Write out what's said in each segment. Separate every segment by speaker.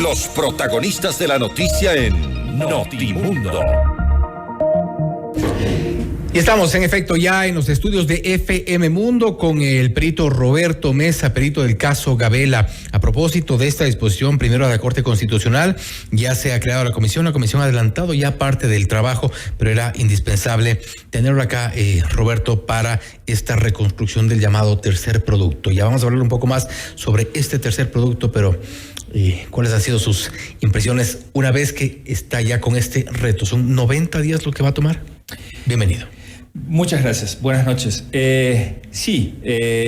Speaker 1: Los protagonistas de la noticia en Notimundo.
Speaker 2: Y estamos en efecto ya en los estudios de FM Mundo con el perito Roberto Mesa, perito del caso Gabela. A propósito de esta disposición primero de la Corte Constitucional, ya se ha creado la comisión ha adelantado ya parte del trabajo, pero era indispensable tenerlo acá, Roberto, para esta reconstrucción del llamado tercer producto. Ya vamos a hablar un poco más sobre este tercer producto, pero ¿cuáles han sido sus impresiones una vez que está ya con este reto? ¿Son 90 días lo que va a tomar? Bienvenido.
Speaker 3: Muchas gracias. Buenas noches.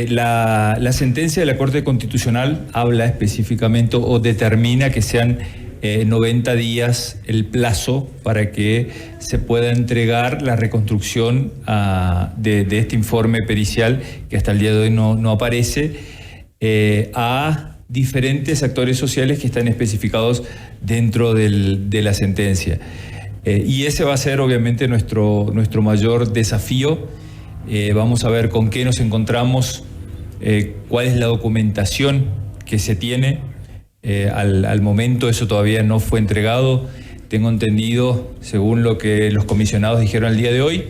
Speaker 3: La sentencia de la Corte Constitucional habla específicamente o determina que sean 90 días el plazo para que se pueda entregar la reconstrucción de este informe pericial que hasta el día de hoy no aparece a diferentes actores sociales que están especificados dentro de la sentencia. Y ese va a ser obviamente nuestro mayor desafío. Vamos a ver con qué nos encontramos, cuál es la documentación que se tiene. Al momento eso todavía no fue entregado. Tengo entendido, según lo que los comisionados dijeron el día de hoy,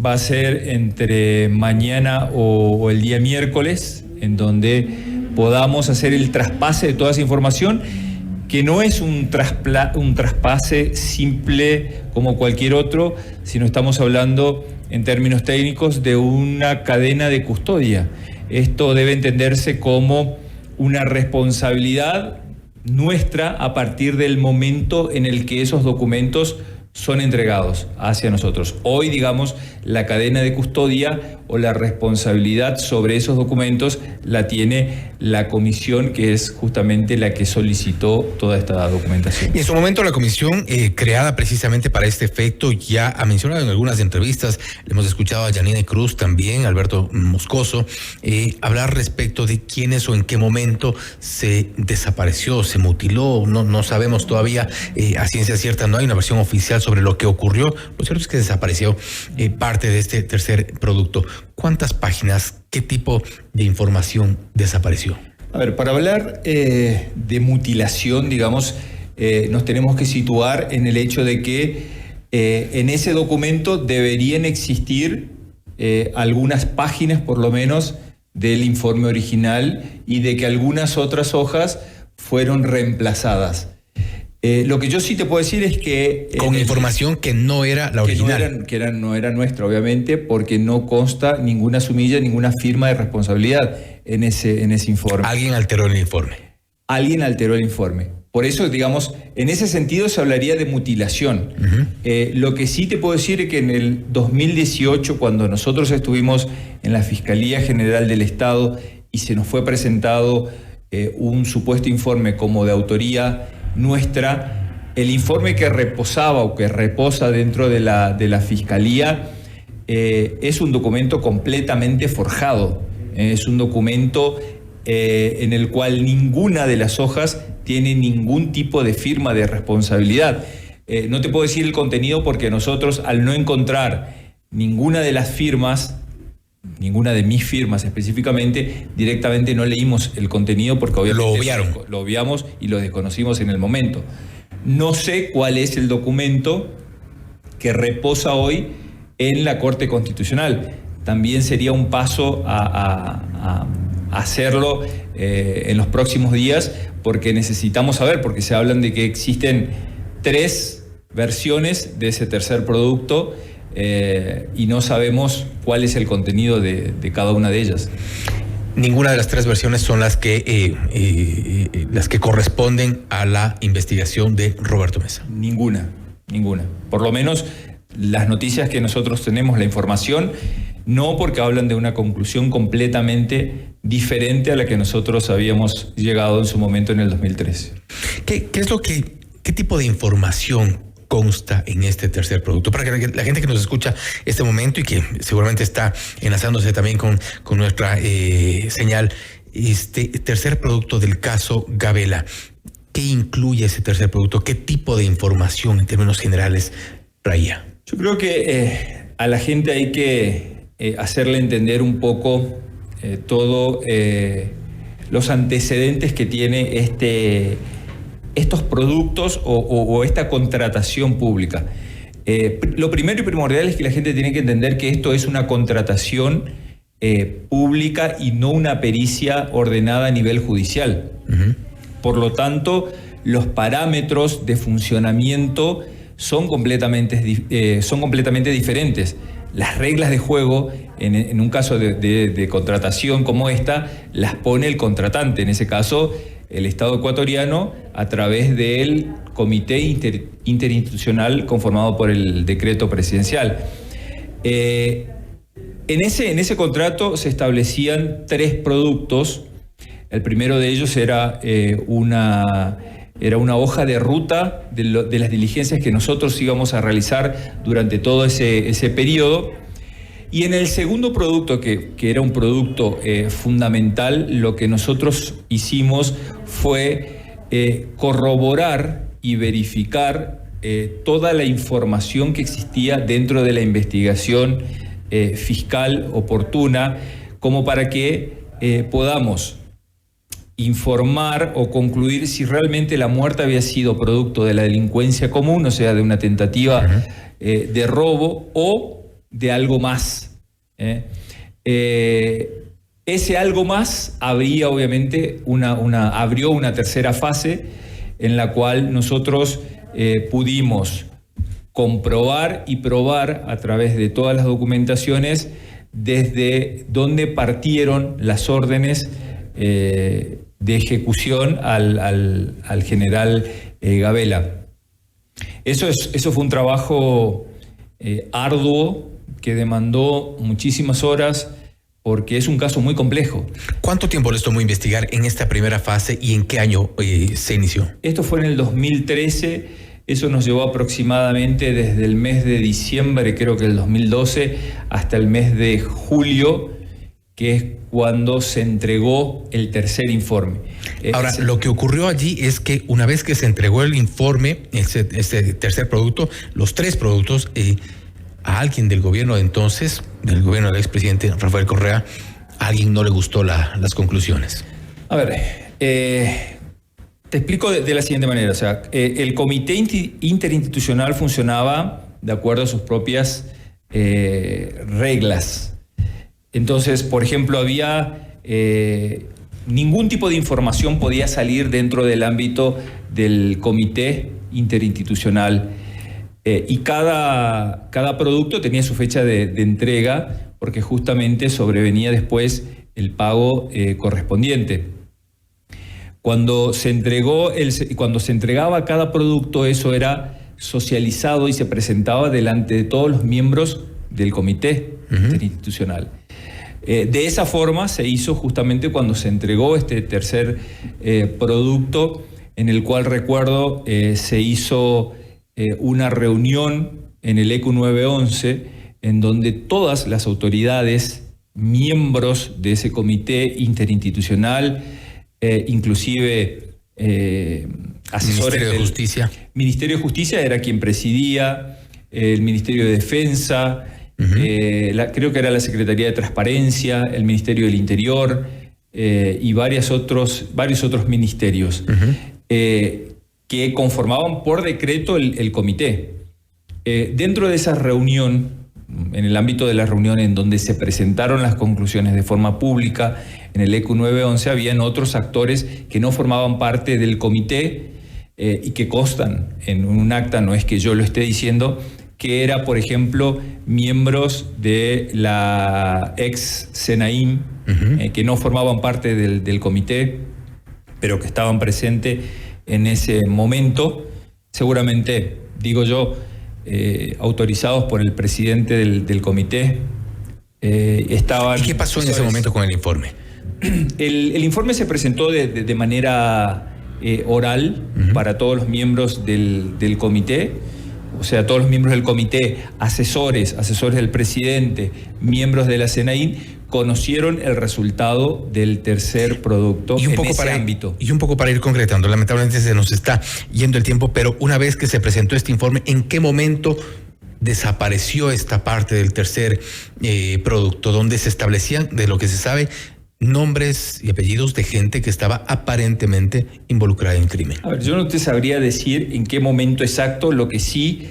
Speaker 3: va a ser entre mañana o el día miércoles, en donde podamos hacer el traspase de toda esa información, que no es un traspase simple como cualquier otro, sino estamos hablando en términos técnicos de una cadena de custodia. Esto debe entenderse como una responsabilidad nuestra a partir del momento en el que esos documentos son entregados hacia nosotros. Hoy, digamos, la cadena de custodia o la responsabilidad sobre esos documentos la tiene la comisión, que es justamente la que solicitó toda esta documentación.
Speaker 2: Y en su momento la comisión creada precisamente para este efecto ya ha mencionado en algunas entrevistas, le hemos escuchado a Yanine Cruz también, Alberto Moscoso, hablar respecto de quiénes o en qué momento se desapareció, se mutiló, no sabemos todavía a ciencia cierta, no hay una versión oficial sobre lo que ocurrió. Lo cierto es que desapareció parte de este tercer producto. ¿Cuántas páginas, qué tipo de información desapareció?
Speaker 3: A ver, para hablar de mutilación, digamos, nos tenemos que situar en el hecho de que en ese documento deberían existir algunas páginas, por lo menos, del informe original y de que algunas otras hojas fueron reemplazadas. Lo que yo sí te puedo decir es que...
Speaker 2: Con información que no era la original.
Speaker 3: No era nuestra, obviamente, porque no consta ninguna sumilla, ninguna firma de responsabilidad en ese informe.
Speaker 2: Alguien alteró el informe.
Speaker 3: Alguien alteró el informe. Por eso, digamos, en ese sentido se hablaría de mutilación. Lo que sí te puedo decir es que en el 2018, cuando nosotros estuvimos en la Fiscalía General del Estado y se nos fue presentado un supuesto informe como de autoría nuestra, el informe que reposaba o que reposa dentro de la Fiscalía es un documento completamente forjado. Es un documento en el cual ninguna de las hojas tiene ningún tipo de firma de responsabilidad. No te puedo decir el contenido porque nosotros, al no encontrar ninguna de las firmas, ninguna de mis firmas específicamente, directamente no leímos el contenido porque obviamente lo obviamos y lo desconocimos en el momento. No sé cuál es el documento que reposa hoy en la Corte Constitucional. También sería un paso a hacerlo en los próximos días, porque necesitamos saber, porque se hablan de que existen 3 versiones de ese tercer producto y no sabemos cuál es el contenido de cada una de ellas.
Speaker 2: Ninguna de las 3 versiones son las que corresponden a la investigación de Roberto Mesa.
Speaker 3: Ninguna. Por lo menos las noticias que nosotros tenemos, la información, no, porque hablan de una conclusión completamente diferente a la que nosotros habíamos llegado en su momento en el 2013.
Speaker 2: ¿Qué tipo de información consta en este tercer producto? Para que la gente que nos escucha este momento y que seguramente está enlazándose también con nuestra señal, este tercer producto del caso Gabela, ¿qué incluye ese tercer producto? ¿Qué tipo de información en términos generales traía?
Speaker 3: Yo creo que a la gente hay que hacerle entender un poco todos los antecedentes que tiene estos productos o esta contratación pública. Lo primero y primordial es que la gente tiene que entender que esto es una contratación pública y no una pericia ordenada a nivel judicial. Uh-huh. Por lo tanto, los parámetros de funcionamiento son completamente diferentes. Las reglas de juego, en un caso de contratación como esta, las pone el contratante, en ese caso el Estado ecuatoriano, a través del comité interinstitucional conformado por el decreto presidencial. En ese contrato se establecían 3 productos. El primero de ellos era una hoja de ruta de las diligencias que nosotros íbamos a realizar durante todo ese periodo. Y en el segundo producto, que era un producto fundamental, lo que nosotros hicimos fue corroborar y verificar toda la información que existía dentro de la investigación fiscal oportuna, como para que podamos informar o concluir si realmente la muerte había sido producto de la delincuencia común, o sea, de una tentativa de robo o de algo más. Ese algo más abría, obviamente, abrió una tercera fase en la cual nosotros pudimos comprobar y probar a través de todas las documentaciones desde dónde partieron las órdenes de ejecución al general Gabela. Eso fue un trabajo arduo que demandó muchísimas horas porque es un caso muy complejo.
Speaker 2: ¿Cuánto tiempo les tomó investigar en esta primera fase y en qué año se inició?
Speaker 3: Esto fue en el 2013, eso nos llevó aproximadamente desde el mes de diciembre, creo que el 2012, hasta el mes de julio, que es cuando se entregó el tercer informe.
Speaker 2: Ahora, lo que ocurrió allí es que una vez que se entregó el informe, ese tercer producto, los 3 productos, a alguien del gobierno de entonces, del gobierno del expresidente Rafael Correa, a alguien no le gustó las conclusiones.
Speaker 3: A ver, te explico de la siguiente manera. O sea, el comité interinstitucional funcionaba de acuerdo a sus propias reglas. Entonces, por ejemplo, había ningún tipo de información podía salir dentro del ámbito del comité interinstitucional. Y cada producto tenía su fecha de entrega, porque justamente sobrevenía después el pago correspondiente. Cuando se entregaba cada producto, eso era socializado y se presentaba delante de todos los miembros del comité interinstitucional. De esa forma se hizo justamente cuando se entregó este tercer producto, en el cual recuerdo se hizo una reunión en el ECU 911 en donde todas las autoridades, miembros de ese comité interinstitucional, inclusive asesores
Speaker 2: Ministerio de Justicia.
Speaker 3: Ministerio de Justicia era quien presidía, el Ministerio de Defensa, creo que era la Secretaría de Transparencia, el Ministerio del Interior y varios otros ministerios. Que conformaban por decreto el comité. Dentro de esa reunión, en el ámbito de la reunión en donde se presentaron las conclusiones de forma pública, en el ECU 911 habían otros actores que no formaban parte del comité y que constan en un acta, no es que yo lo esté diciendo, que era, por ejemplo, miembros de la ex SENAIM, que no formaban parte del comité, pero que estaban presentes en ese momento, seguramente, digo yo, autorizados por el presidente del comité, estaban...
Speaker 2: ¿Y qué pasó en ese momento con el informe?
Speaker 3: El informe se presentó de manera oral para todos los miembros del comité, o sea, todos los miembros del comité, asesores del presidente, miembros de la SENAIN, conocieron el resultado del tercer producto en ese ámbito.
Speaker 2: Y un poco para ir concretando, lamentablemente se nos está yendo el tiempo, pero una vez que se presentó este informe, ¿en qué momento desapareció esta parte del tercer producto, donde se establecían, de lo que se sabe, nombres y apellidos de gente que estaba aparentemente involucrada en el crimen.
Speaker 3: A ver, yo no te sabría decir en qué momento exacto. Lo que sí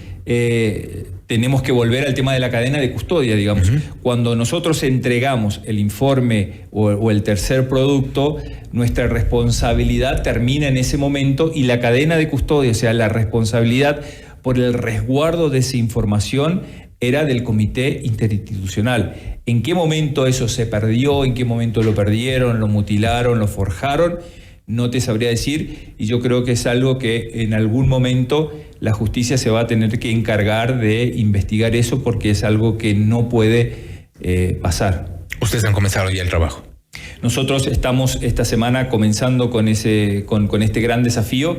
Speaker 3: tenemos que volver al tema de la cadena de custodia, digamos. Cuando nosotros entregamos el informe o el tercer producto, nuestra responsabilidad termina en ese momento, y la cadena de custodia, o sea, la responsabilidad por el resguardo de esa información, era del comité interinstitucional. ¿En qué momento eso se perdió? ¿En qué momento lo perdieron, lo mutilaron, lo forjaron? No te sabría decir, y yo creo que es algo que en algún momento la justicia se va a tener que encargar de investigar eso, porque es algo que no puede pasar.
Speaker 2: Ustedes han comenzado ya el trabajo.
Speaker 3: Nosotros estamos esta semana comenzando con este gran desafío,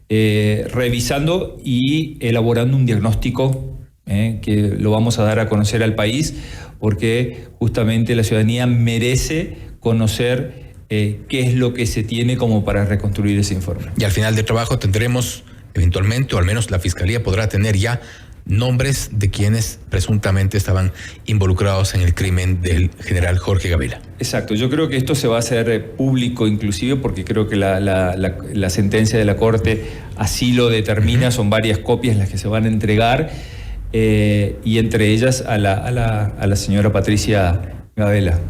Speaker 3: revisando y elaborando un diagnóstico que lo vamos a dar a conocer al país, porque justamente la ciudadanía merece conocer qué es lo que se tiene como para reconstruir ese informe.
Speaker 2: Y al final del trabajo tendremos eventualmente, o al menos la Fiscalía podrá tener ya nombres de quienes presuntamente estaban involucrados en el crimen del general Jorge Gabela.
Speaker 3: Exacto, yo creo que esto se va a hacer público inclusive, porque creo que la sentencia de la Corte así lo determina. Son varias copias las que se van a entregar, y entre ellas a la señora Patricia Gabela.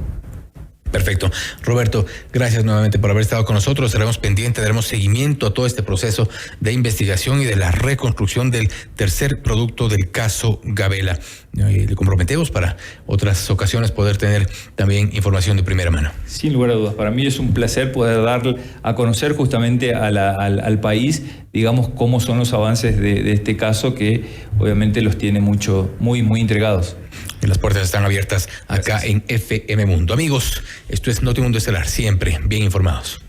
Speaker 2: Perfecto. Roberto, gracias nuevamente por haber estado con nosotros. Estaremos pendientes, daremos seguimiento a todo este proceso de investigación y de la reconstrucción del tercer producto del caso Gabela. Le comprometemos para otras ocasiones poder tener también información de primera mano.
Speaker 3: Sin lugar a dudas, para mí es un placer poder dar a conocer justamente al país, digamos, cómo son los avances de este caso, que obviamente los tiene muy intrigados.
Speaker 2: Y las puertas están abiertas acá. Gracias. En FM Mundo. Amigos, esto es Notimundo Estelar, siempre bien informados.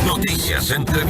Speaker 1: Noticias, entrevistas.